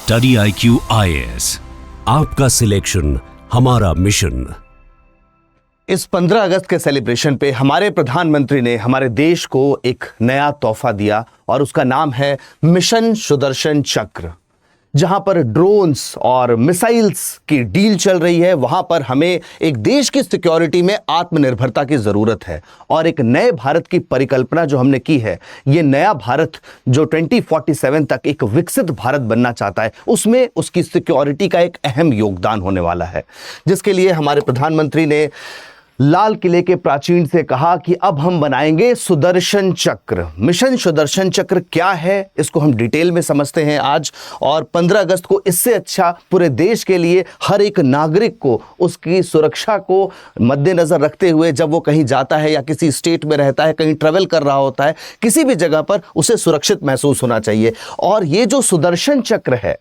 Study IQ IAS, आपका selection हमारा mission. इस 15 अगस्त के सेलिब्रेशन पे हमारे प्रधानमंत्री ने हमारे देश को एक नया तोहफा दिया और उसका नाम है मिशन सुदर्शन चक्र। जहां पर ड्रोन्स और मिसाइल्स की डील चल रही है, वहां पर हमें एक देश की सिक्योरिटी में आत्मनिर्भरता की जरूरत है और एक नए भारत की परिकल्पना जो हमने की है, ये नया भारत जो 2047 तक एक विकसित भारत बनना चाहता है, उसमें उसकी सिक्योरिटी का एक अहम योगदान होने वाला है। जिसके लिए हमारे प्रधानमंत्री ने लाल किले के प्राचीन से कहा कि अब हम बनाएंगे सुदर्शन चक्र। मिशन सुदर्शन चक्र क्या है, इसको हम डिटेल में समझते हैं आज। और 15 अगस्त को इससे अच्छा पूरे देश के लिए हर एक नागरिक को उसकी सुरक्षा को मद्देनजर रखते हुए, जब वो कहीं जाता है या किसी स्टेट में रहता है, कहीं ट्रेवल कर रहा होता है, किसी भी जगह पर उसे सुरक्षित महसूस होना चाहिए। और ये जो सुदर्शन चक्र है,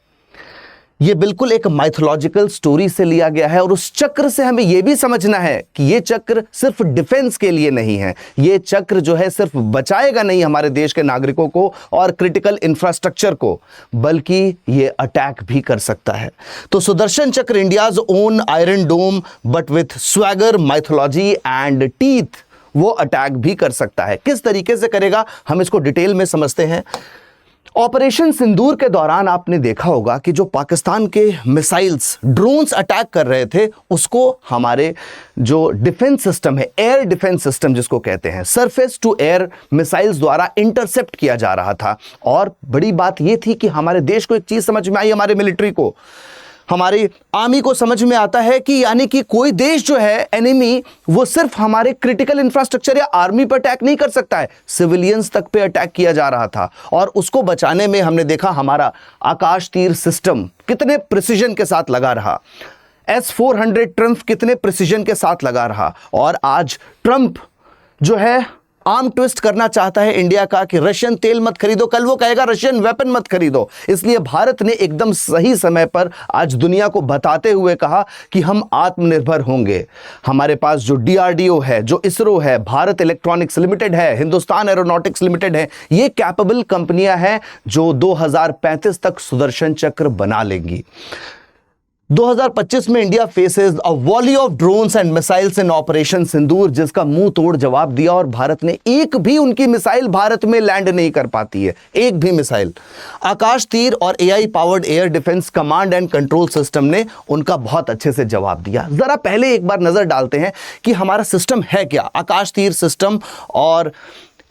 ये बिल्कुल एक माइथोलॉजिकल स्टोरी से लिया गया है। और उस चक्र से हमें यह भी समझना है कि ये चक्र सिर्फ डिफेंस के लिए नहीं है। ये चक्र जो है सिर्फ बचाएगा नहीं हमारे देश के नागरिकों को और क्रिटिकल इंफ्रास्ट्रक्चर को, बल्कि ये अटैक भी कर सकता है। तो Sudarshan Chakra India's own iron dome but with swagger, mythology and teeth, वो अटैक भी कर सकता है। किस तरीके से करेगा, हम इसको डिटेल में समझते हैं। ऑपरेशन सिंदूर के दौरान आपने देखा होगा कि जो पाकिस्तान के मिसाइल्स, ड्रोन्स अटैक कर रहे थे, उसको हमारे जो डिफेंस सिस्टम है, एयर डिफेंस सिस्टम जिसको कहते हैं, सरफेस टू एयर मिसाइल्स द्वारा इंटरसेप्ट किया जा रहा था। और बड़ी बात यह थी कि हमारे देश को एक चीज समझ में आई, हमारे मिलिट्री को, हमारी आर्मी को समझ में आता है कि यानी कि कोई देश जो है एनिमी, वो सिर्फ हमारे क्रिटिकल इंफ्रास्ट्रक्चर या आर्मी पर अटैक नहीं कर सकता है, सिविलियंस तक पे अटैक किया जा रहा था। और उसको बचाने में हमने देखा हमारा आकाश तीर सिस्टम कितने प्रिसीजन के साथ लगा रहा, S-400 ट्रम्प कितने प्रिसीजन के साथ लगा रहा। और आज ट्रम्प जो है आर्म ट्विस्ट करना चाहता है इंडिया का कि रशियन तेल मत खरीदो, कल वो कहेगा रशियन वेपन मत खरीदो। इसलिए भारत ने एकदम सही समय पर आज दुनिया को बताते हुए कहा कि हम आत्मनिर्भर होंगे। हमारे पास जो DRDO है, जो इसरो है, भारत इलेक्ट्रॉनिक्स लिमिटेड है, हिंदुस्तान एरोनॉटिक्स लिमिटेड है, ये कैपेबल कंपनियां हैं जो 2035 तक सुदर्शन चक्र बना लेंगी। 2025 में India faces a volley of drones and missiles in operation Sindoor, जिसका मुंह तोड़ जवाब दिया और भारत ने एक भी उनकी मिसाइल भारत में लैंड नहीं कर पाती है, एक भी मिसाइल। आकाश तीर और AI powered air defence command and control system ने उनका बहुत अच्छे से जवाब दिया। जरा पहले एक बार नजर डालते हैं कि हमारा सिस्टम है क्या। आकाश तीर सिस्टम और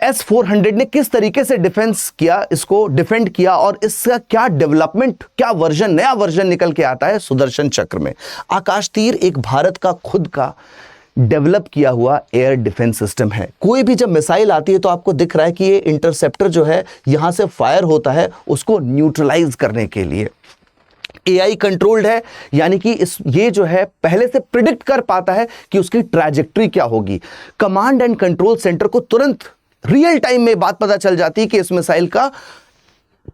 S-400 ने किस तरीके से डिफेंस किया, इसको डिफेंड किया, और इसका क्या डेवलपमेंट, क्या वर्जन, नया वर्जन निकल के आता है सुदर्शन चक्र में। आकाश तीर एक भारत का खुद का डेवलप किया हुआ एयर डिफेंस सिस्टम है। कोई भी जब मिसाइल आती है तो आपको दिख रहा है कि ये इंटरसेप्टर जो है यहां से फायर होता है उसको न्यूट्रलाइज करने के लिए। AI कंट्रोल्ड है, यानी कि ये जो है पहले से प्रिडिक्ट कर पाता है कि उसकी ट्रैजेक्टरी क्या होगी। कमांड एंड कंट्रोल सेंटर को तुरंत रियल टाइम में बात पता चल जाती है कि इस मिसाइल का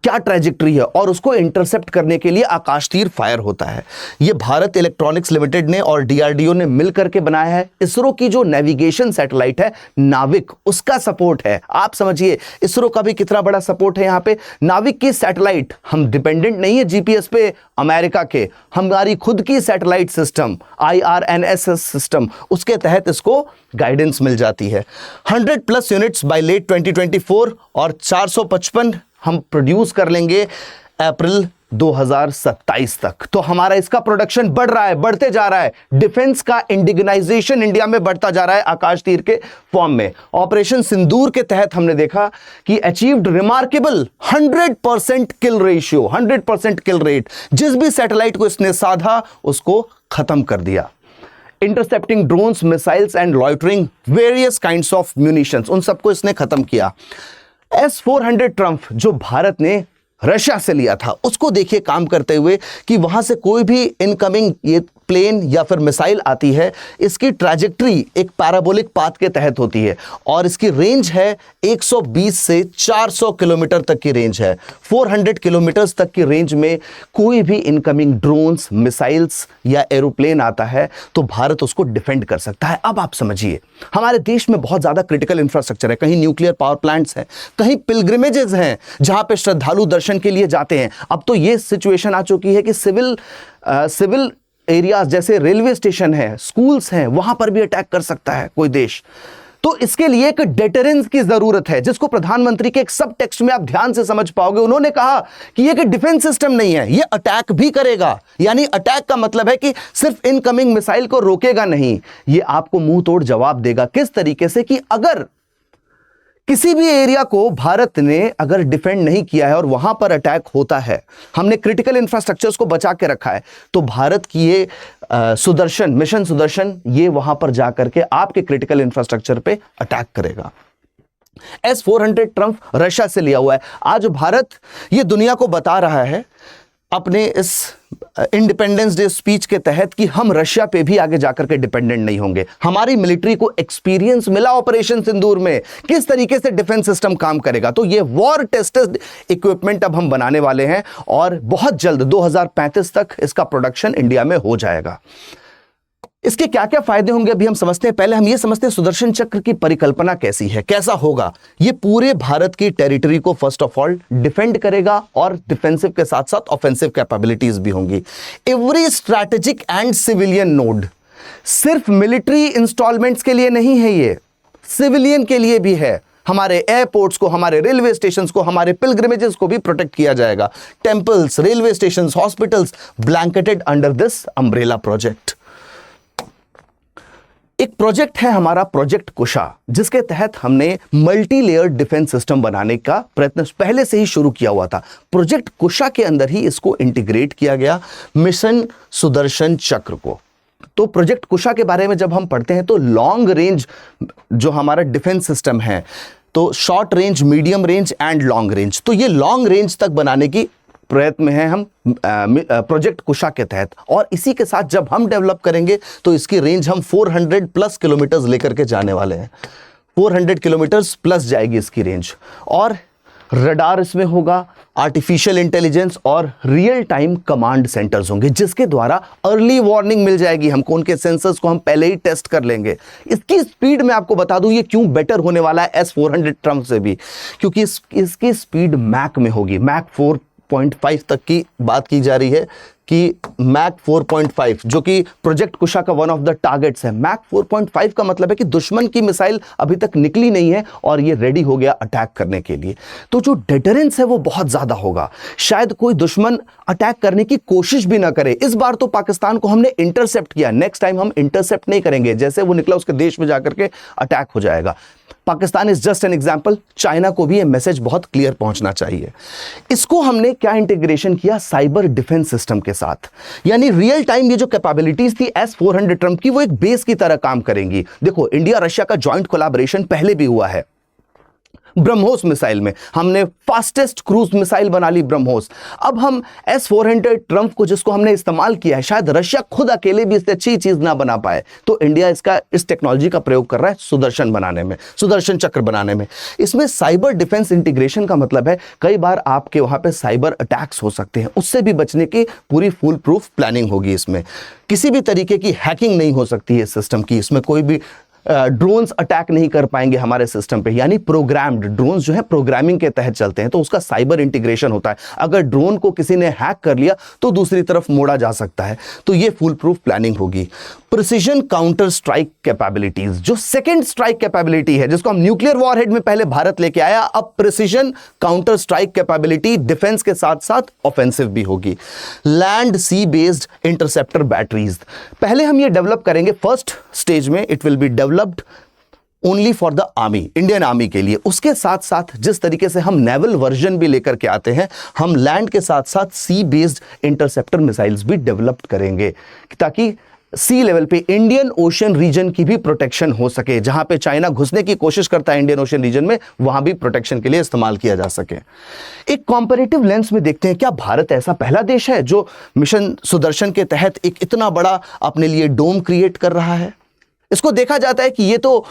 क्या ट्रैजेक्टरी है और उसको इंटरसेप्ट करने के लिए आकाश तीर फायर होता है। यह भारत इलेक्ट्रॉनिक्स लिमिटेड ने और DRDO ने मिलकर के बनाया है। इसरो की जो नेविगेशन सैटेलाइट है नाविक, उसका सपोर्ट है। आप समझिए इसरो का भी कितना बड़ा सपोर्ट है यहाँ पे। नाविक की सैटेलाइट, हम डिपेंडेंट नहीं है GPS पे अमेरिका के, हमारी खुद की सैटेलाइट सिस्टम IRNSS सिस्टम, उसके तहत इसको गाइडेंस मिल जाती है। 100+ यूनिट्स बाय लेट 2024 और 455 हम प्रोड्यूस कर लेंगे अप्रैल 2027 तक। तो हमारा इसका प्रोडक्शन बढ़ रहा है, बढ़ते जा रहा है। डिफेंस का इंडिगनाइजेशन इंडिया में बढ़ता जा रहा है आकाश तीर के फॉर्म में। ऑपरेशन सिंदूर के तहत हमने देखा कि अचीव्ड रिमार्केबल 100% किल रेशियो, 100% किल रेट। जिस भी सैटेलाइट को इसने साधा उसको खत्म कर दिया। Intercepting drones, missiles and loitering various kinds of munitions, उन सबको इसने खत्म किया। S-400 ट्रम्प जो भारत ने रशिया से लिया था, उसको देखिए काम करते हुए कि वहां से कोई भी इनकमिंग ये प्लेन या फिर मिसाइल आती है, इसकी ट्रैजेक्टरी एक पैराबोलिक पाथ के तहत होती है और इसकी रेंज है 120 से 400 किलोमीटर तक की रेंज है। 400 किलोमीटर तक की रेंज में कोई भी इनकमिंग ड्रोन्स, मिसाइल्स या एरोप्लेन आता है तो भारत उसको डिफेंड कर सकता है। अब आप समझिए, हमारे देश में बहुत ज्यादा क्रिटिकल इंफ्रास्ट्रक्चर है, कहीं न्यूक्लियर पावर प्लांट्स हैं, कहीं पिलग्रिमेजेस हैं जहां पे श्रद्धालु दर्शन के लिए जाते हैं। अब तो ये सिचुएशन आ चुकी है कि सिविल एरियाज जैसे रेलवे स्टेशन है, स्कूल्स हैं, वहां पर भी अटैक कर सकता है कोई देश। तो इसके लिए एक डेटरेंस की जरूरत है, जिसको प्रधानमंत्री के एक सब टेक्स्ट में आप ध्यान से समझ पाओगे। उन्होंने कहा कि ये डिफेंस सिस्टम नहीं है, ये अटैक भी करेगा। यानी अटैक का मतलब है कि सिर्फ इनकमिंग मिसाइल को रोकेगा नहीं, ये आपको मुंह तोड़ जवाब देगा। किस तरीके से कि अगर किसी भी एरिया को भारत ने अगर डिफेंड नहीं किया है और वहां पर अटैक होता है, हमने क्रिटिकल इंफ्रास्ट्रक्चर्स को बचा के रखा है, तो भारत की ये सुदर्शन, मिशन सुदर्शन, ये वहां पर जाकर के आपके क्रिटिकल इंफ्रास्ट्रक्चर पे अटैक करेगा। S-400 ट्रम्प रशिया से लिया हुआ है। आज भारत ये दुनिया को बता रहा है अपने इस इंडिपेंडेंस डे स्पीच के तहत कि हम रशिया पे भी आगे जाकर के डिपेंडेंट नहीं होंगे। हमारी मिलिट्री को एक्सपीरियंस मिला ऑपरेशन सिंदूर में, किस तरीके से डिफेंस सिस्टम काम करेगा। तो ये वॉर टेस्टेड इक्विपमेंट अब हम बनाने वाले हैं और बहुत जल्द 2035 तक इसका प्रोडक्शन इंडिया में हो जाएगा। इसके क्या क्या फायदे होंगे अभी हम समझते हैं। पहले हम ये समझते हैं सुदर्शन चक्र की परिकल्पना कैसी है, कैसा होगा। ये पूरे भारत की टेरिटरी को फर्स्ट ऑफ ऑल डिफेंड करेगा और डिफेंसिव के साथ साथ ऑफेंसिव कैपेबिलिटीज भी होंगी। Every strategic and civilian node, सिर्फ मिलिट्री इंस्टॉलमेंट्स के लिए नहीं है, ये सिविलियन के लिए भी है। हमारे एयरपोर्ट्स को, हमारे रेलवे स्टेशंस को, हमारे पिलग्रिमेजेस को भी प्रोटेक्ट किया जाएगा। Temples, railway stations, hospitals blanketed under this umbrella project. एक प्रोजेक्ट है हमारा प्रोजेक्ट कुशा, जिसके तहत हमने मल्टी लेयर डिफेंस सिस्टम बनाने का प्रयत्न पहले से ही शुरू किया हुआ था। प्रोजेक्ट कुशा के अंदर ही इसको इंटीग्रेट किया गया मिशन सुदर्शन चक्र को। तो प्रोजेक्ट कुशा के बारे में जब हम पढ़ते हैं तो लॉन्ग रेंज जो हमारा डिफेंस सिस्टम है, तो short range, medium range and long range, तो ये लॉन्ग रेंज तक बनाने की प्रयत्न में है हम प्रोजेक्ट कुशा के तहत। और इसी के साथ जब हम डेवलप करेंगे तो इसकी रेंज हम 400 प्लस किलोमीटर्स लेकर के जाने वाले हैं। 400 किलोमीटर्स प्लस जाएगी इसकी रेंज। और रडार इसमें होगा, आर्टिफिशियल इंटेलिजेंस और रियल टाइम कमांड सेंटर्स होंगे, जिसके द्वारा अर्ली वार्निंग मिल जाएगी हमको। उनके सेंसर्स को हम पहले ही टेस्ट कर लेंगे। इसकी स्पीड मैं आपको बता दूं ये क्यों बेटर होने वाला है S-400 ट्रम्प से भी, क्योंकि इसकी स्पीड मैक में होगी। मैक 4.5 तक की बात की जा रही है कि मैक 4.5 जो कि प्रोजेक्ट कुशा का वन ऑफ द टारगेट्स है। मैक 4.5 का मतलब है कि दुश्मन की मिसाइल अभी तक निकली नहीं है और ये रेडी हो गया अटैक करने के लिए। तो जो डेटरेंस है वो बहुत ज्यादा होगा, शायद कोई दुश्मन अटैक करने की कोशिश भी ना करे। इस बार तो पाकिस्तान को हमने इंटरसेप्ट किया, नेक्स्ट टाइम हम इंटरसेप्ट नहीं करेंगे। जैसे वो निकला उसके देश में जाकर के अटैक हो जाएगा। Pakistan is just an example. China को भी ये मैसेज बहुत क्लियर पहुंचना चाहिए। इसको हमने क्या इंटीग्रेशन किया, साइबर डिफेंस सिस्टम के साथ। यानी रियल टाइम ये जो कैपेबिलिटीज थी S-400 ट्रम्प की, वो एक बेस की तरह काम करेंगी। देखो, इंडिया रशिया का जॉइंट कोलैबोरेशन पहले भी हुआ है। ब्रह्मोस मिसाइल में हमने फास्टेस्ट क्रूज मिसाइल बना ली ब्रह्मोस। अब हम S-400 ट्रम्प को, जिसको हमने इस्तेमाल किया है, शायद रशिया खुद अकेले भी इससे अच्छी चीज ना बना पाए, तो इंडिया इस टेक्नोलॉजी का प्रयोग कर रहा है सुदर्शन बनाने में, सुदर्शन चक्र बनाने में। इसमें साइबर डिफेंस इंटीग्रेशन का मतलब है कई बार आपके वहां पे साइबर अटैक्स हो सकते हैं, उससे भी बचने की पूरी फुल प्रूफ प्लानिंग होगी। इसमें किसी भी तरीके की हैकिंग नहीं हो सकती है सिस्टम की। इसमें कोई भी ड्रोन्स अटैक नहीं कर पाएंगे हमारे सिस्टम पे। यानी प्रोग्राम्ड ड्रोन्स जो है प्रोग्रामिंग के तहत चलते हैं, तो उसका साइबर इंटीग्रेशन होता है। अगर ड्रोन को किसी ने हैक कर लिया तो दूसरी तरफ मोड़ा जा सकता है। तो ये फुल प्रूफ प्लानिंग होगी। प्रिसीजन काउंटर स्ट्राइक कैपेबिलिटीज, जो सेकंड स्ट्राइक कैपेबिलिटी है, जिसको हम न्यूक्लियर वॉरहेड में पहले भारत लेके आया, अब precision counter strike capability defence के साथ साथ ऑफेंसिव भी होगी। लैंड सी बेस्ड इंटरसेप्टर बैटरीज पहले हम ये डेवलप करेंगे। फर्स्ट स्टेज में it will be developed only for the army, Indian army के लिए। उसके साथ साथ जिस तरीके से हम नेवल वर्जन भी लेकर के आते हैं, हम लैंड के साथ साथ सी बेस्ड इंटरसेप्टर मिसाइल्स भी डेवलप करेंगे, ताकि सी लेवल पे इंडियन ओशन रीजन की भी प्रोटेक्शन हो सके, जहां पे चाइना घुसने की कोशिश करता है इंडियन ओशन रीजन में, वहां भी प्रोटेक्शन के लिए इस्तेमाल किया जा सके। एक कंपैरेटिव लेंस में देखते हैं, क्या भारत ऐसा पहला देश है जो मिशन सुदर्शन के तहत एक इतना बड़ा अपने लिए डोम क्रिएट कर रहा है? इसको देखा जाता है कि ये तो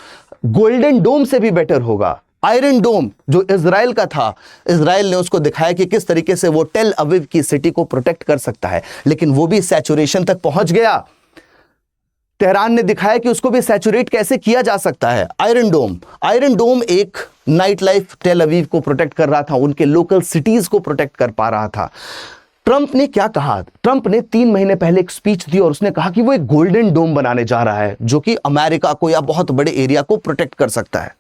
गोल्डन डोम से भी बेटर होगा। आयरन डोम जो इजराइल का था, इजराइल ने उसको दिखाया कि किस तरीके से वो टेल अवीव की सिटी को प्रोटेक्ट कर सकता है, लेकिन वो भी सैचुरेशन तक पहुंच गया। तेहरान ने दिखाया कि उसको भी सैचुरेट कैसे किया जा सकता है। आयरन डोम एक नाइट लाइफ टेल अवीव को प्रोटेक्ट कर रहा था, उनके लोकल सिटीज को प्रोटेक्ट कर पा रहा था। ट्रंप ने क्या कहा? ट्रंप ने 3 महीने पहले एक स्पीच दी और उसने कहा कि वो एक गोल्डन डोम बनाने जा रहा है जो कि अमेरिका को या बहुत बड़े एरिया को प्रोटेक्ट कर सकता है।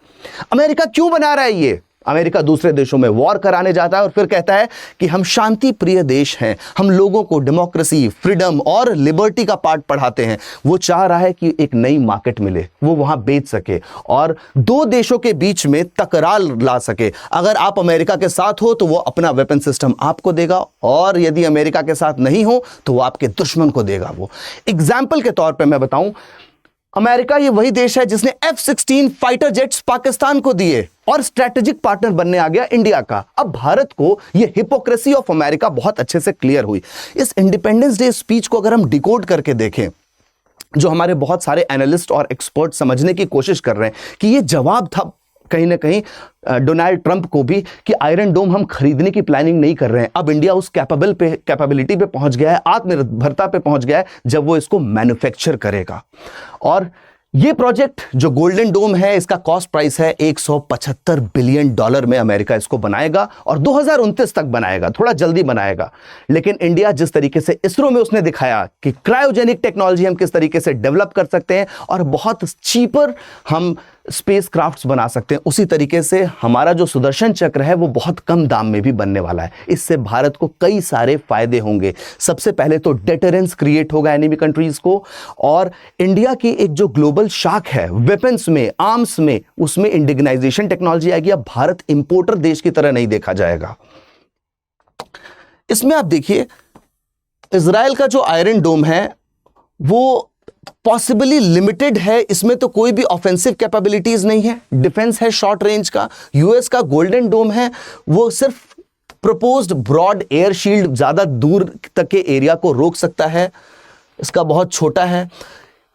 अमेरिका क्यों बना रहा है ये? अमेरिका दूसरे देशों में वॉर कराने जाता है और फिर कहता है कि हम शांति प्रिय देश हैं, हम लोगों को डेमोक्रेसी, फ्रीडम और लिबर्टी का पाठ पढ़ाते हैं। वो चाह रहा है कि एक नई मार्केट मिले, वो वहां बेच सके और 2 देशों के बीच में तकरार ला सके। अगर आप अमेरिका के साथ हो तो वो अपना वेपन सिस्टम आपको देगा, और यदि अमेरिका के साथ नहीं हो तो वो आपके दुश्मन को देगा। वो एग्जाम्पल के तौर पर मैं बताऊं, अमेरिका ये वही देश है जिसने F-16 फाइटर जेट्स पाकिस्तान को दिए और स्ट्रेटेजिक पार्टनर बनने आ गया इंडिया का। अब भारत को ये हिपोक्रेसी ऑफ अमेरिका बहुत अच्छे से क्लियर हुई। इस इंडिपेंडेंस डे स्पीच को अगर हम डिकोड करके देखें, जो हमारे बहुत सारे एनालिस्ट और एक्सपर्ट समझने की कोशिश कर रहे हैं कि ये जवाब था कहीं ना कहीं डोनाल्ड ट्रंप को भी कि आयरन डोम हम खरीदने की प्लानिंग नहीं कर रहे हैं। अब इंडिया उस कैपेबिलिटी पे पहुंच गया है, आत्मनिर्भरता पे पहुंच गया है, जब वो इसको मैन्युफैक्चर करेगा। और ये प्रोजेक्ट जो गोल्डन डोम है, इसका कॉस्ट प्राइस है $175 बिलियन में अमेरिका इसको बनाएगा और 2029 तक बनाएगा, थोड़ा जल्दी बनाएगा। लेकिन इंडिया जिस तरीके से इसरो में उसने दिखाया कि क्रायोजेनिक टेक्नोलॉजी हम किस तरीके से डेवलप कर सकते हैं और बहुत चीपर हम स्पेस क्राफ्ट्स बना सकते हैं, उसी तरीके से हमारा जो सुदर्शन चक्र है वो बहुत कम दाम में भी बनने वाला है। इससे भारत को कई सारे फायदे होंगे। सबसे पहले तो डेटरेंस क्रिएट होगा एनिमी कंट्रीज को, और इंडिया की एक जो ग्लोबल शाख है वेपन्स में, आर्म्स में, उसमें इंडिगनाइजेशन टेक्नोलॉजी आएगी। अब भारत इंपोर्टर देश की तरह नहीं देखा जाएगा। इसमें आप देखिए, इजराइल का जो आयरन डोम है वो पॉसिबली लिमिटेड है, इसमें तो कोई भी ऑफेंसिव कैपेबिलिटीज नहीं है, डिफेंस है शॉर्ट रेंज का। यूएस का गोल्डन डोम है, वो सिर्फ प्रपोज्ड ब्रॉड एयर शील्ड, ज्यादा दूर तक के एरिया को रोक सकता है, इसका बहुत छोटा है।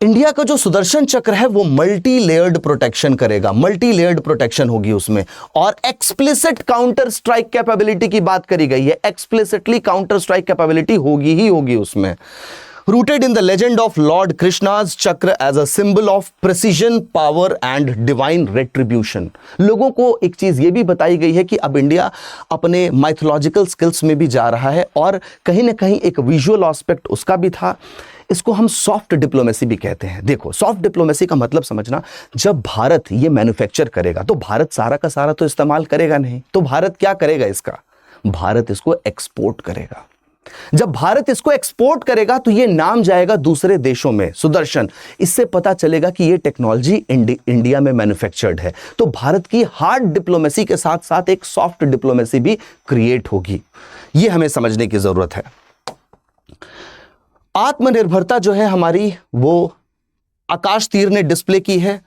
इंडिया का जो सुदर्शन चक्र है वो मल्टी लेयर्ड प्रोटेक्शन करेगा, मल्टी लेयर्ड प्रोटेक्शन होगी उसमें, और एक्सप्लिसिट काउंटर स्ट्राइक कैपेबिलिटी की बात करी गई है। एक्सप्लिसिटली काउंटर स्ट्राइक कैपेबिलिटी होगी ही होगी उसमें। Rooted in the legend of Lord Krishna's chakra as a symbol of precision, power and divine retribution. लोगों को एक चीज ये भी बताई गई है कि अब इंडिया अपने माइथोलॉजिकल स्किल्स में भी जा रहा है, और कहीं ना कहीं एक विजुअल एस्पेक्ट उसका भी था। इसको हम सॉफ्ट डिप्लोमेसी भी कहते हैं। देखो, सॉफ्ट डिप्लोमेसी का मतलब समझना, जब भारत ये मैन्युफैक्चर करेगा तो भारत सारा का सारा तो इस्तेमाल करेगा नहीं, तो भारत क्या करेगा इसका? भारत इसको एक्सपोर्ट करेगा। जब भारत इसको एक्सपोर्ट करेगा तो ये नाम जाएगा दूसरे देशों में, सुदर्शन। इससे पता चलेगा कि ये टेक्नोलॉजी इंडिया में मैन्युफैक्चर्ड है। तो भारत की हार्ड डिप्लोमेसी के साथ साथ एक सॉफ्ट डिप्लोमेसी भी क्रिएट होगी। ये हमें समझने की जरूरत है। आत्मनिर्भरता जो है हमारी, वो आकाश तीर ने डिस्प्ले की है।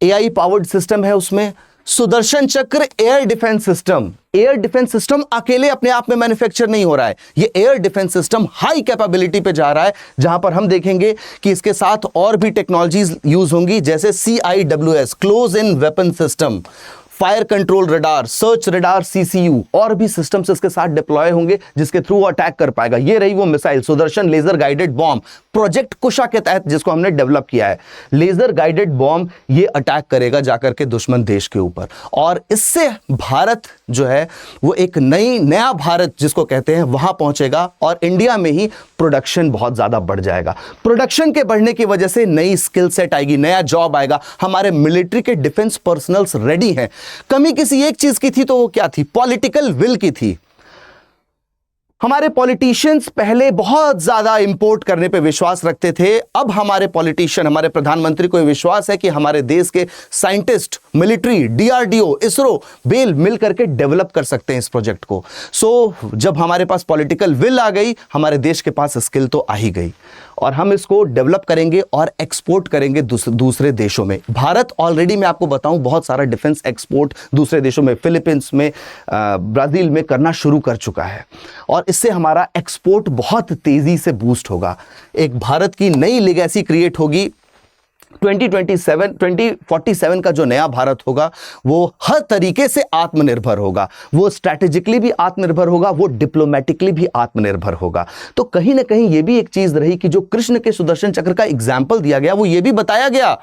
एआई पावर्ड सिस्टम है उसमें। सुदर्शन चक्र air defence system, air defence system अकेले अपने आप में मैन्युफैक्चर नहीं हो रहा है, ये air defence system high capability पे जा रहा है, जहां पर हम देखेंगे कि इसके साथ और भी टेक्नोलॉजीज यूज होंगी, जैसे CIWS close in weapon system, fire control radar, search radar, CCU, और भी सिस्टम्स इसके साथ डिप्लॉय होंगे जिसके थ्रू अटैक कर पाएगा। ये रही वो missile Sudarshan laser guided bomb, project Kusha के तहत जिसको हमने डेवलप किया है। लेजर गाइडेड बॉम्ब ये अटैक करेगा जाकर के दुश्मन देश के ऊपर, और इससे भारत जो है वो एक नया भारत जिसको कहते हैं वहां पहुंचेगा, और इंडिया में ही प्रोडक्शन बहुत ज्यादा बढ़ जाएगा। प्रोडक्शन के बढ़ने की वजह से नई स्किल सेट आएगी, नया जॉब आएगा। हमारे मिलिट्री के डिफेंस पर्सनल्स रेडी हैं। कमी किसी एक चीज की थी तो वो क्या थी? पॉलिटिकल विल की थी। हमारे पॉलिटिशियंस पहले बहुत ज्यादा इंपोर्ट करने पे विश्वास रखते थे। अब हमारे पॉलिटिशियन, हमारे प्रधानमंत्री को विश्वास है कि हमारे देश के scientist, military, DRDO, ISRO, BEL मिल करके डेवलप कर सकते हैं इस प्रोजेक्ट को। सो जब हमारे पास पॉलिटिकल विल आ गई, हमारे देश के पास स्किल तो आ ही गई और हम इसको डेवलप करेंगे और एक्सपोर्ट करेंगे दूसरे देशों में। भारत ऑलरेडी, मैं आपको बताऊं, बहुत सारा डिफेंस एक्सपोर्ट दूसरे देशों में, फिलीपींस में, ब्राजील में करना शुरू कर चुका है और इससे हमारा एक्सपोर्ट बहुत तेजी से बूस्ट होगा। एक भारत की नई लेगेसी क्रिएट होगी। 2047 का जो नया भारत होगा वो हर तरीके से आत्मनिर्भर होगा, वो स्ट्रैटेजिकली भी आत्मनिर्भर होगा, वो डिप्लोमेटिकली भी आत्मनिर्भर होगा। तो कहीं ना कहीं ये भी एक चीज रही कि जो कृष्ण के सुदर्शन चक्र का एग्जाम्पल दिया गया, वो ये भी बताया गया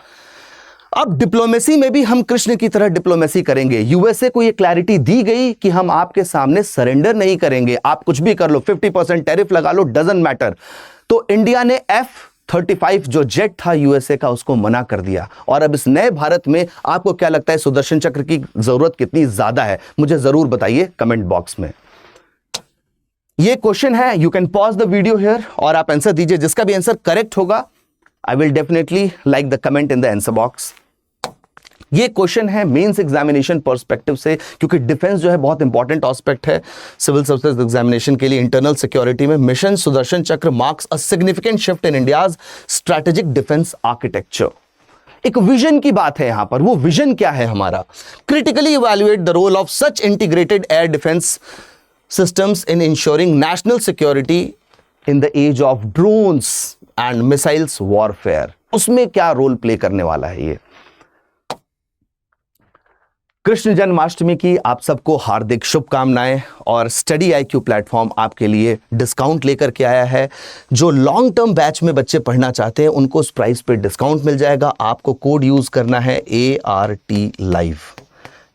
अब डिप्लोमेसी में भी हम कृष्ण की तरह डिप्लोमेसी करेंगे। यूएसए को ये क्लैरिटी दी गई कि हम आपके सामने सरेंडर नहीं करेंगे, आप कुछ भी कर लो, 50% टैरिफ लगा लो, डजंट मैटर। तो इंडिया ने F-35 जो जेट था यूएसए का, उसको मना कर दिया। और अब इस नए भारत में आपको क्या लगता है, सुदर्शन चक्र की जरूरत कितनी ज्यादा है? मुझे जरूर बताइए कमेंट बॉक्स में। ये क्वेश्चन है, you can pause the video here और आप आंसर दीजिए। जिसका भी आंसर करेक्ट होगा, I will definitely like the comment in the answer box. ये क्वेश्चन है मेंस एग्जामिनेशन पर्सपेक्टिव से, क्योंकि डिफेंस जो है बहुत इंपॉर्टेंट एस्पेक्ट है सिविल सर्विसेज एग्जामिनेशन के लिए, इंटरनल सिक्योरिटी में। मिशन सुदर्शन चक्र marks a significant shift in India's strategic defence architecture. एक विजन की बात है यहां पर। वो विजन क्या है हमारा? Critically evaluate the role of such integrated air defence systems in ensuring national security in the age of drones and missiles warfare। उसमें क्या रोल प्ले करने वाला है ये? कृष्ण जन्माष्टमी की आप सबको हार्दिक शुभकामनाएं। और स्टडी IQ प्लेटफॉर्म आपके लिए डिस्काउंट लेकर के आया है। जो लॉन्ग टर्म बैच में बच्चे पढ़ना चाहते हैं उनको उस प्राइस पे डिस्काउंट मिल जाएगा। आपको कोड यूज करना है ART live.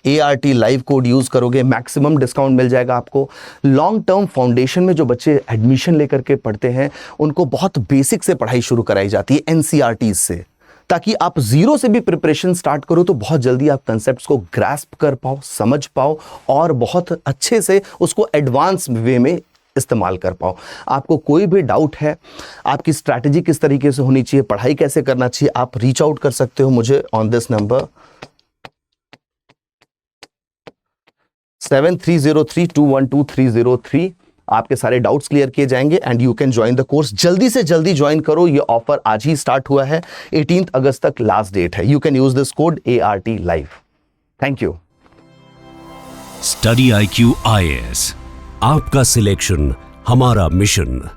ART live code use करोगे, मैक्सिमम डिस्काउंट मिल जाएगा आपको। लॉन्ग टर्म फाउंडेशन में जो बच्चे एडमिशन लेकर के पढ़ते हैं उनको बहुत बेसिक से पढ़ाई शुरू कराई जाती है NCERT से, ताकि आप जीरो से भी प्रिपरेशन स्टार्ट करो तो बहुत जल्दी आप कंसेप्ट्स को ग्रास्प कर पाओ, समझ पाओ और बहुत अच्छे से उसको एडवांस वे में इस्तेमाल कर पाओ। आपको कोई भी डाउट है, आपकी स्ट्रैटेजी किस तरीके से होनी चाहिए, पढ़ाई कैसे करना चाहिए, आप रीच आउट कर सकते हो मुझे ऑन दिस नंबर 7303212303। आपके सारे डाउट्स क्लियर किए जाएंगे and you can join the course. जल्दी से जल्दी ज्वाइन करो, ये ऑफर आज ही स्टार्ट हुआ है। 18 अगस्त तक लास्ट डेट है। You can use this code ART live. Thank you. Study IQ IAS, आपका सिलेक्शन हमारा मिशन।